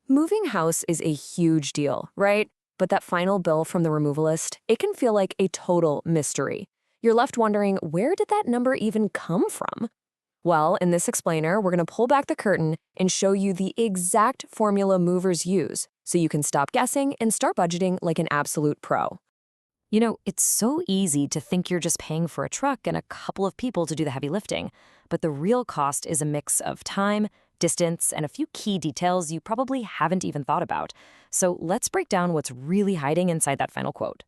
Moving house is a huge deal, right? But that final bill from the removalist, it can feel like a total mystery. You're left wondering, where did that number even come from? Well, in this explainer, we're going to pull back the curtain and show you the exact formula movers use so you can stop guessing and start budgeting like an absolute pro. You know, it's so easy to think you're just paying for a truck and a couple of people to do the heavy lifting, but the real cost is a mix of time, distance, and a few key details you probably haven't even thought about. So let's break down what's really hiding inside that final quote.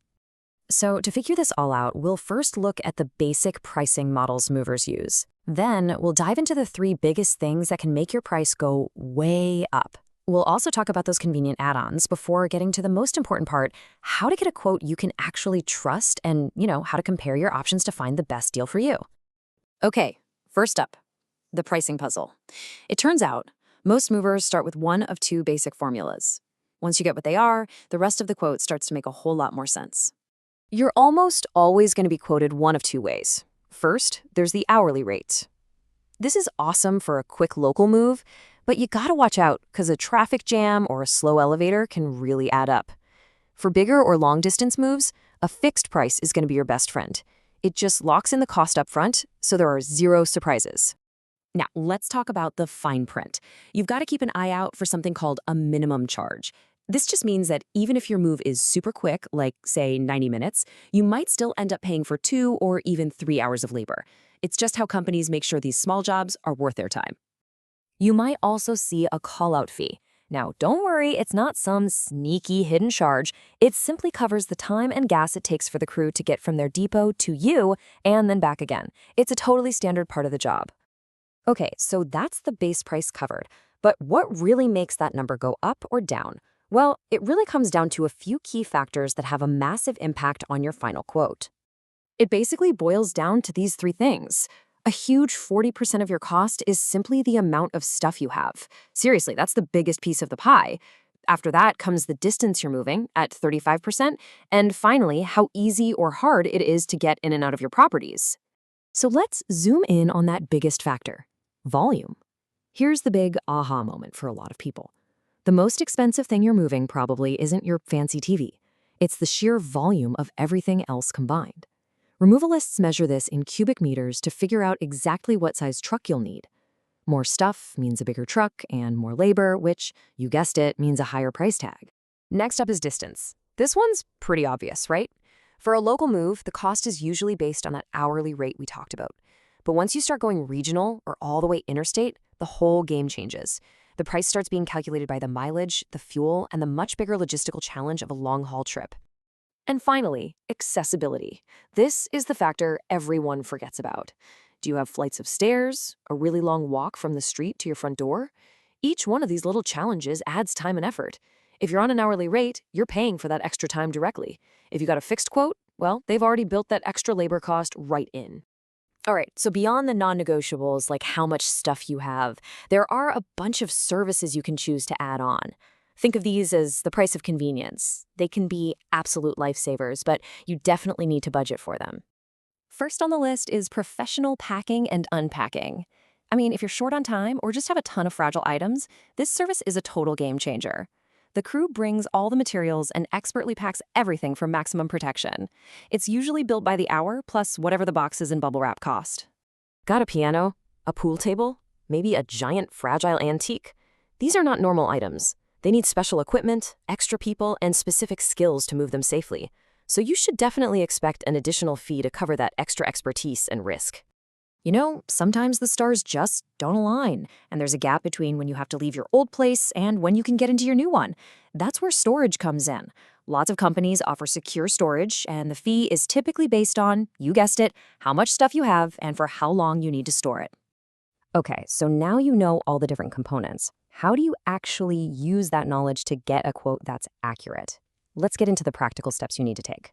So to figure this all out, we'll first look at the basic pricing models movers use. Then we'll dive into the three biggest things that can make your price go way up. We'll also talk about those convenient add-ons before getting to the most important part, how to get a quote you can actually trust and, how to compare your options to find the best deal for you. Okay, first up, the pricing puzzle. It turns out most movers start with one of two basic formulas. Once you get what they are, the rest of the quote starts to make a whole lot more sense. You're almost always going to be quoted one of two ways. First, there's the hourly rate. This is awesome for a quick local move, but you gotta watch out because a traffic jam or a slow elevator can really add up. For bigger or long-distance moves, a fixed price is going to be your best friend. It just locks in the cost up front, so there are zero surprises. Now, let's talk about the fine print. You've got to keep an eye out for something called a minimum charge. This just means that even if your move is super quick, like, say, 90 minutes, you might still end up paying for 2 or even 3 hours of labor. It's just how companies make sure these small jobs are worth their time. You might also see a call-out fee. Now, don't worry, it's not some sneaky hidden charge. It simply covers the time and gas it takes for the crew to get from their depot to you and then back again. It's a totally standard part of the job. Okay, so that's the base price covered. But what really makes that number go up or down? Well, it really comes down to a few key factors that have a massive impact on your final quote. It basically boils down to these three things. A huge 40% of your cost is simply the amount of stuff you have. Seriously, that's the biggest piece of the pie. After that comes the distance you're moving at 35%, and finally, how easy or hard it is to get in and out of your properties. So let's zoom in on that biggest factor, volume. Here's the big aha moment for a lot of people. The most expensive thing you're moving probably isn't your fancy TV. It's the sheer volume of everything else combined. Removalists measure this in cubic meters to figure out exactly what size truck you'll need. More stuff means a bigger truck and more labor, which, you guessed it, means a higher price tag. Next up is distance. This one's pretty obvious, right? For a local move, the cost is usually based on that hourly rate we talked about. But once you start going regional or all the way interstate, the whole game changes. The price starts being calculated by the mileage, the fuel, and the much bigger logistical challenge of a long-haul trip. And finally, accessibility. This is the factor everyone forgets about. Do you have flights of stairs, a really long walk from the street to your front door? Each one of these little challenges adds time and effort. If you're on an hourly rate, you're paying for that extra time directly. If you got a fixed quote, well, they've already built that extra labor cost right in. All right, so beyond the non-negotiables, like how much stuff you have, there are a bunch of services you can choose to add on. Think of these as the price of convenience. They can be absolute lifesavers, but you definitely need to budget for them. First on the list is professional packing and unpacking. I mean, if you're short on time or just have a ton of fragile items, this service is a total game changer. The crew brings all the materials and expertly packs everything for maximum protection. It's usually built by the hour, plus whatever the boxes and bubble wrap cost. Got a piano? A pool table? Maybe a giant fragile antique? These are not normal items. They need special equipment, extra people, and specific skills to move them safely. So you should definitely expect an additional fee to cover that extra expertise and risk. You know, sometimes the stars just don't align, and there's a gap between when you have to leave your old place and when you can get into your new one. That's where storage comes in. Lots of companies offer secure storage, and the fee is typically based on, you guessed it, how much stuff you have and for how long you need to store it. Okay, so now you know all the different components. How do you actually use that knowledge to get a quote that's accurate? Let's get into the practical steps you need to take.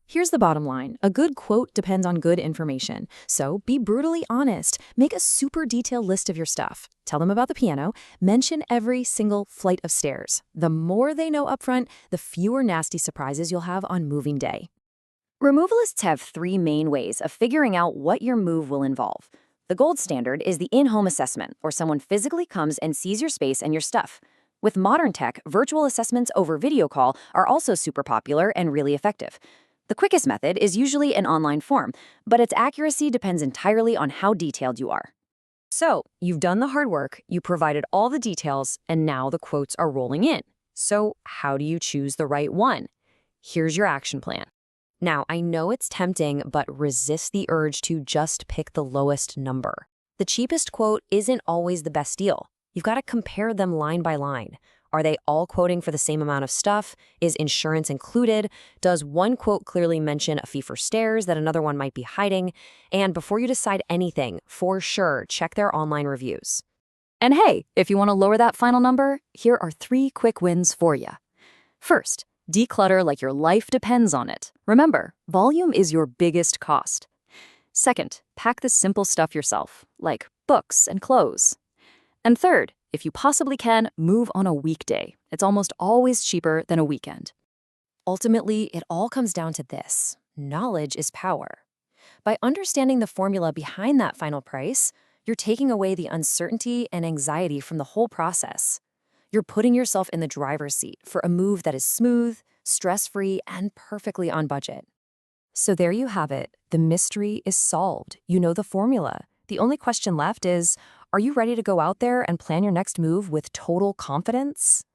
Here's the bottom line. A good quote depends on good information. So be brutally honest. Make a super detailed list of your stuff. Tell them about the piano. Mention every single flight of stairs. The more they know upfront, the fewer nasty surprises you'll have on moving day. Removalists have 3 main ways of figuring out what your move will involve. The gold standard is the in-home assessment, or someone physically comes and sees your space and your stuff. With modern tech, virtual assessments over video call are also super popular and really effective. The quickest method is usually an online form, but its accuracy depends entirely on how detailed you are. So, you've done the hard work, you provided all the details, and now the quotes are rolling in. So, how do you choose the right one? Here's your action plan. Now, I know it's tempting, but resist the urge to just pick the lowest number. The cheapest quote isn't always the best deal. You've got to compare them line by line. Are they all quoting for the same amount of stuff? Is insurance included? Does one quote clearly mention a fee for stairs that another one might be hiding? And before you decide anything, for sure, check their online reviews. And hey, if you want to lower that final number, here are 3 quick wins for you. First, declutter like your life depends on it. Remember, volume is your biggest cost. Second, pack the simple stuff yourself, like books and clothes. And third, if you possibly can, move on a weekday. It's almost always cheaper than a weekend. Ultimately, it all comes down to this: knowledge is power. By understanding the formula behind that final price, you're taking away the uncertainty and anxiety from the whole process. You're putting yourself in the driver's seat for a move that is smooth, stress-free, and perfectly on budget. So there you have it. The mystery is solved. You know the formula. The only question left is, are you ready to go out there and plan your next move with total confidence?